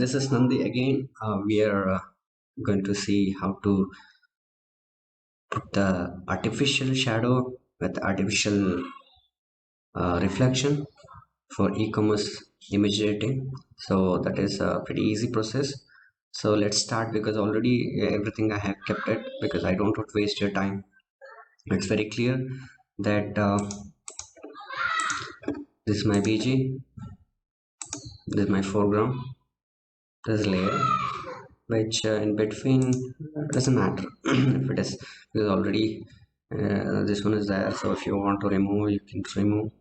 This is Nandi again. We are going to see how to put the artificial shadow with artificial reflection for e-commerce image editing. So that is a pretty easy process. So let's start, because already everything I have kept it, because I don't want to waste your time. It's very clear that this is my BG, this is my foreground, this layer, which in between doesn't matter if it is, because already this one is there. So if you want to remove, you can remove.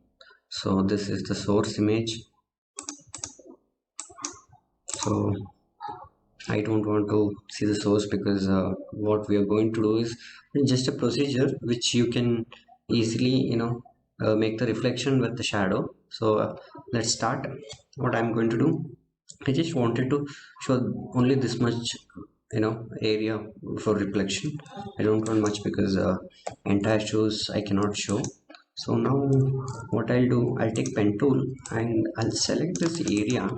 So this is the source image. So I don't want to see the source, because what we are going to do is just a procedure which you can easily make the reflection with the shadow. So let's start. What I'm going to do, I just wanted to show only this much area for reflection. I don't want much, because entire shows I cannot show. So now what I'll do, I'll take pen tool and I'll select this area,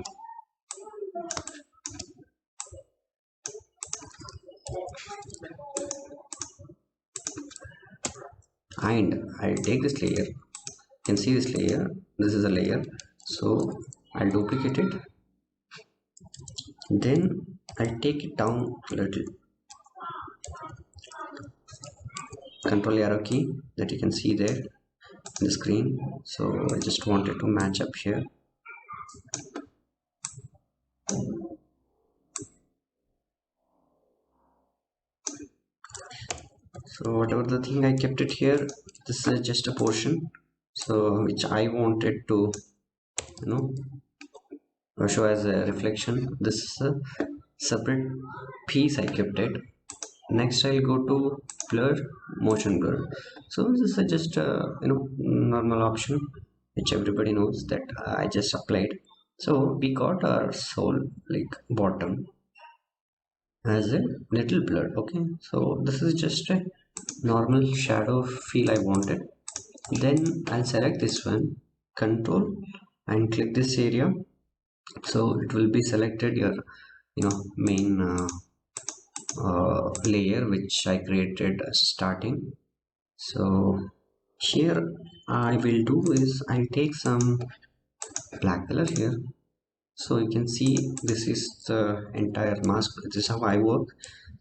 and I'll take this layer. You can see this layer, this is a layer. So I'll duplicate it, then I'll take it down a little, control arrow key, that you can see there in the screen. So I just wanted to match up here. So whatever the thing, I kept it here. This is just a portion, so which I wanted to show as a reflection. This is a separate piece, I kept it. Next I'll go to blur, motion blur. So this is just a normal option which everybody knows that I just applied. So we got our soul, like bottom, as a little blur. Okay, so this is just a normal shadow feel I wanted. Then I'll select this one, control, and click this area. So it will be selected your main layer which I created starting. So here I will do is I'll take some black color here. So you can see this is the entire mask. This is how I work.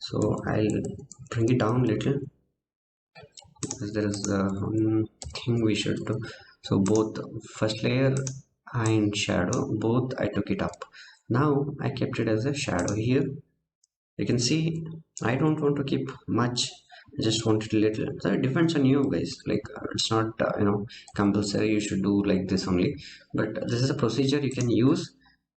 So I'll bring it down a little, because there is one thing we should do. So both first layer and shadow, both I took it up. Now I kept it as a shadow here. You can see I don't want to keep much, I just want it a little. So it depends on you guys, like it's not compulsory you should do like this only, but this is a procedure you can use,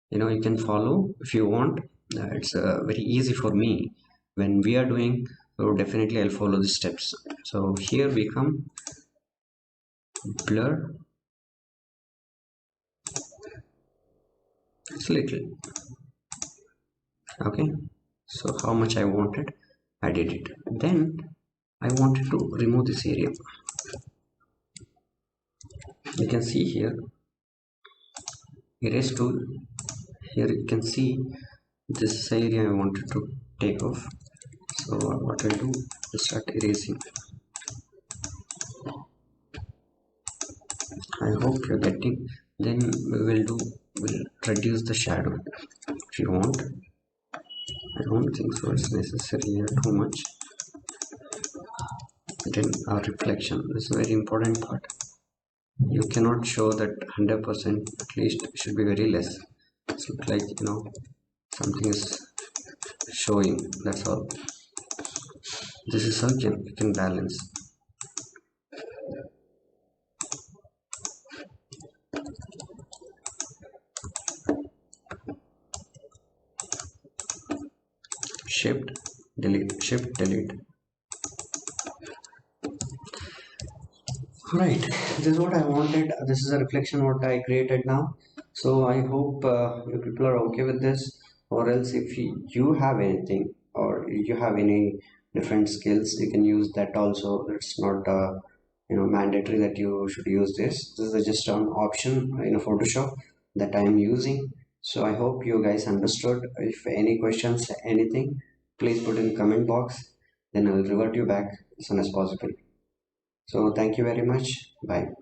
you can follow if you want. It's very easy for me when we are doing, so definitely I'll follow the steps. So here we come, blur, it's little, okay. So how much I wanted, I did it. Then I wanted to remove this area. You can see here, erase tool. Here you can see this area I wanted to take off. So what I'll do is start erasing. I hope you're getting. Then we'll reduce the shadow if you want. I don't think so it's necessary here too much. Then our reflection, this is a very important part. You cannot show that 100%, at least it should be very less. It's look like something is showing, that's all. This is how you can balance. Shift delete, shift delete. Right, this is what I wanted. This is a reflection what I created now. So I hope you people are okay with this, or else if you have anything, or you have any different skills, you can use that also. It's not mandatory that you should use this. This is just an option in a Photoshop that I am using. So I hope you guys understood. If any questions, anything, please put in comment box, then I'll revert you back as soon as possible. So thank you very much. Bye.